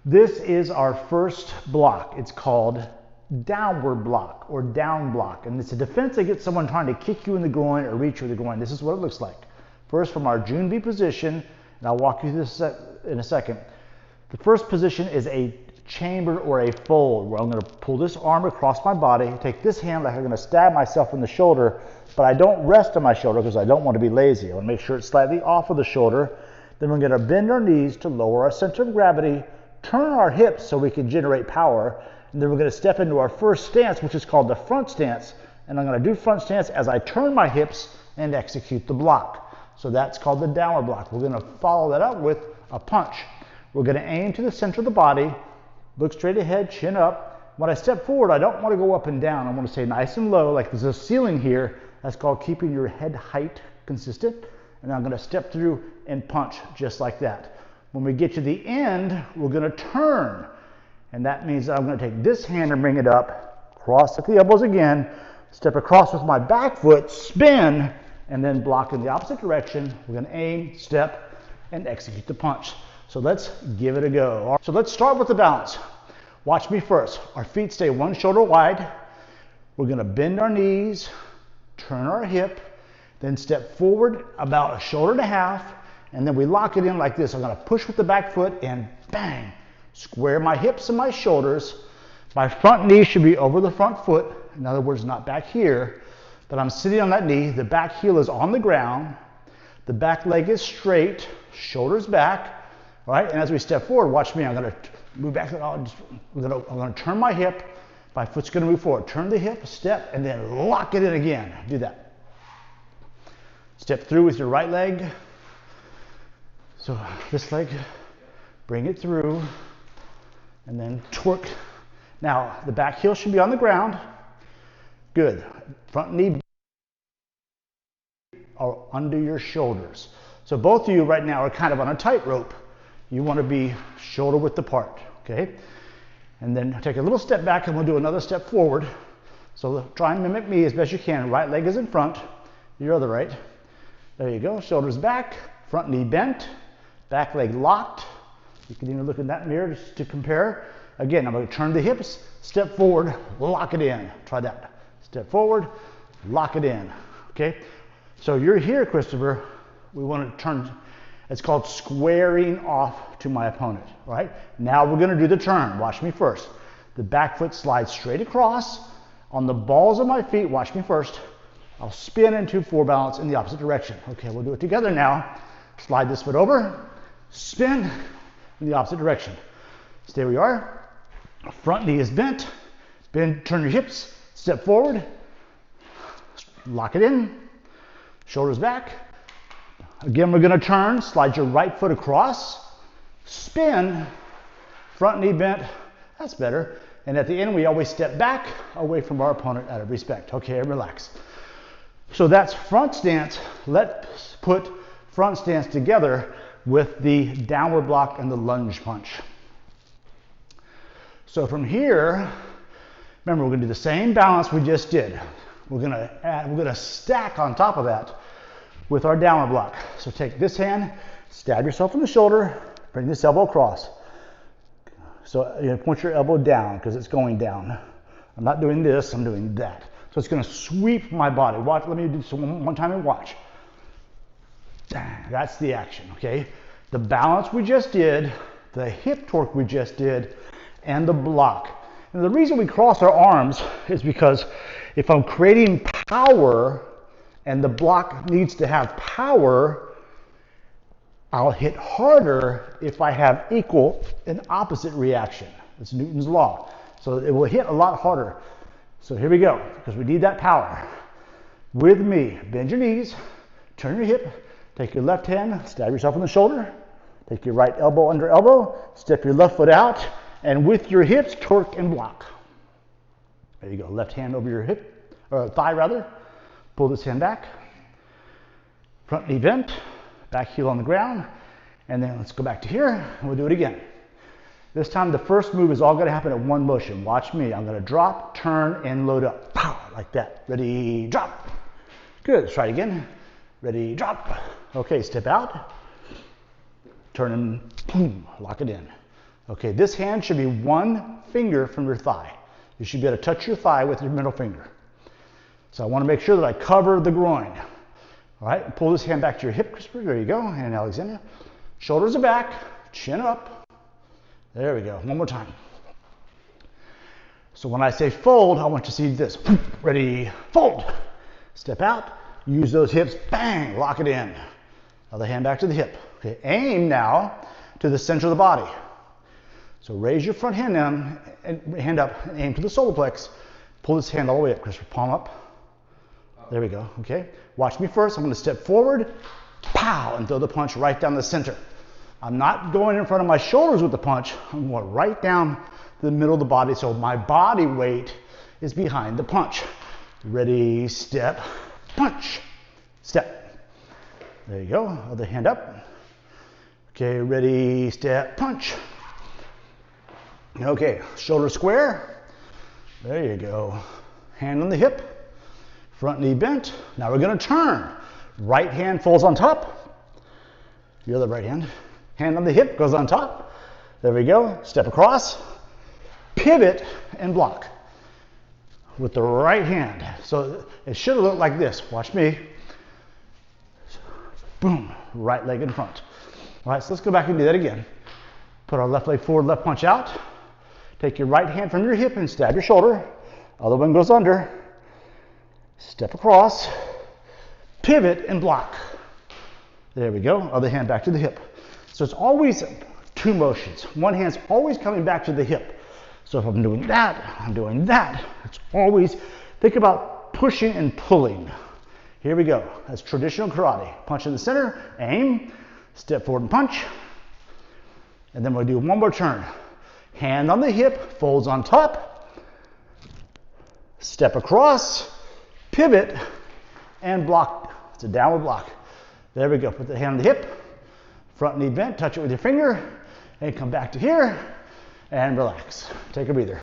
This is our first block. It's called downward block or down block. And it's a defense against someone trying to kick you in the groin or reach you in the groin. This is what it looks like. First, from our June V position, and I'll walk you through this in a second. The first position is a chamber or a fold, where I'm going to pull this arm across my body, take this hand like I'm going to stab myself in the shoulder, but I don't rest on my shoulder because I don't want to be lazy. I want to make sure it's slightly off of the shoulder. Then we're going to bend our knees to lower our center of gravity, turn our hips so we can generate power, and then we're going to step into our first stance, which is called the front stance. And I'm going to do front stance as I turn my hips and execute the block. So that's called the downward block. We're going to follow that up with a punch. We're going to aim to the center of the body, look straight ahead, chin up. When I step forward, I don't want to go up and down. I want to stay nice and low, like there's a ceiling here. That's called keeping your head height consistent. And I'm going to step through and punch just like that. When we get to the end, we're going to turn. And that means I'm going to take this hand and bring it up, cross at the elbows again, step across with my back foot, spin, and then block in the opposite direction. We're going to aim, step, and execute the punch. So let's give it a go. So let's start with the balance. Watch me first. Our feet stay one shoulder wide. We're going to bend our knees, turn our hip, then step forward about a shoulder and a half, and then we lock it in like this. I'm going to push with the back foot and bang, square my hips and my shoulders. My front knee should be over the front foot. In other words, not back here, but I'm sitting on that knee. The back heel is on the ground. The back leg is straight, shoulders back. All right, and as we step forward, watch me. I'm going to move back. I'm going to turn my hip. My foot's going to move forward. Turn the hip, step, and then lock it in again. Do that. Step through with your right leg. So this leg, bring it through, and then twerk. Now, the back heel should be on the ground. Good. Front knee are under your shoulders. So both of you right now are kind of on a tightrope. You want to be shoulder width apart, okay? And then take a little step back and we'll do another step forward. So try and mimic me as best you can. Right leg is in front, your other right. There you go, shoulders back, front knee bent, back leg locked. You can even look in that mirror just to compare. Again, I'm going to turn the hips, step forward, lock it in. Try that. Step forward, lock it in, okay? So you're here, Christopher. We want to turn. It's called squaring off to my opponent, right? Now we're going to do the turn. Watch me first. The back foot slides straight across. On the balls of my feet, watch me first. I'll spin into four balance in the opposite direction. Okay, we'll do it together now. Slide this foot over, spin in the opposite direction. Stay where you are. Front knee is bent. Bend, turn your hips, step forward. Lock it in. Shoulders back. Again, we're going to turn, slide your right foot across, spin, front knee bent, that's better. And at the end, we always step back away from our opponent out of respect. Okay, relax. So that's front stance. Let's put front stance together with the downward block and the lunge punch. So from here, remember, we're going to do the same balance we just did. We're going to stack on top of that with our downward block. So take this hand, stab yourself in the shoulder, bring this elbow across. So you point your elbow down because it's going down. I'm not doing this, I'm doing that. So it's going to sweep my body. Watch, let me do this one time and watch. That's the action, okay? The balance we just did, the hip torque we just did, and the block. And the reason we cross our arms is because if I'm creating power, and the block needs to have power, I'll hit harder if I have equal and opposite reaction. It's Newton's law. So it will hit a lot harder. So here we go, because we need that power. With me, bend your knees, turn your hip, take your left hand, stab yourself in the shoulder, take your right elbow under elbow, step your left foot out, and with your hips, torque and block. There you go, left hand over your hip, or thigh rather. Pull this hand back, front knee bent, back heel on the ground, and then let's go back to here, and we'll do it again. This time the first move is all going to happen in one motion. Watch me. I'm going to drop, turn, and load up. Pow, like that. Ready, drop. Good. Let's try it again. Ready, drop. Okay, step out. Turn and boom, lock it in. Okay, this hand should be 1 finger from your thigh. You should be able to touch your thigh with your middle finger. So I want to make sure that I cover the groin. All right, pull this hand back to your hip, Christopher. There you go, and Alexandria. Shoulders are back, chin up. There we go, one more time. So when I say fold, I want you to see this. Ready, fold. Step out, use those hips, bang, lock it in. Other hand back to the hip. Okay, aim now to the center of the body. So raise your front hand down, and hand up, and aim to the solar plex. Pull this hand all the way up, Christopher, palm up. There we go, okay? Watch me first. I'm gonna step forward, pow, and throw the punch right down the center. I'm not going in front of my shoulders with the punch. I'm going right down the middle of the body, so my body weight is behind the punch. Ready, step, punch, step. There you go, other hand up. Okay, ready, step, punch. Okay, shoulder square. There you go. Hand on the hip, front knee bent. Now we're gonna turn. Right hand falls on top. Your other right hand. Hand on the hip goes on top. There we go. Step across, pivot, and block with the right hand. So it should look like this. Watch me. Boom, right leg in front. All right, so let's go back and do that again. Put our left leg forward, left punch out. Take your right hand from your hip and stab your shoulder. Other one goes under. Step across, pivot, and block. There we go. Other hand back to the hip. So it's always 2 motions. One hand's always coming back to the hip. So if I'm doing that, I'm doing that. It's always, think about pushing and pulling. Here we go. That's traditional karate. Punch in the center, aim, step forward and punch. And then we'll do one more turn. Hand on the hip, folds on top, step across, pivot, and block. It's a downward block. There we go. Put the hand on the hip, front knee bent, touch it with your finger, and come back to here, and relax. Take a breather.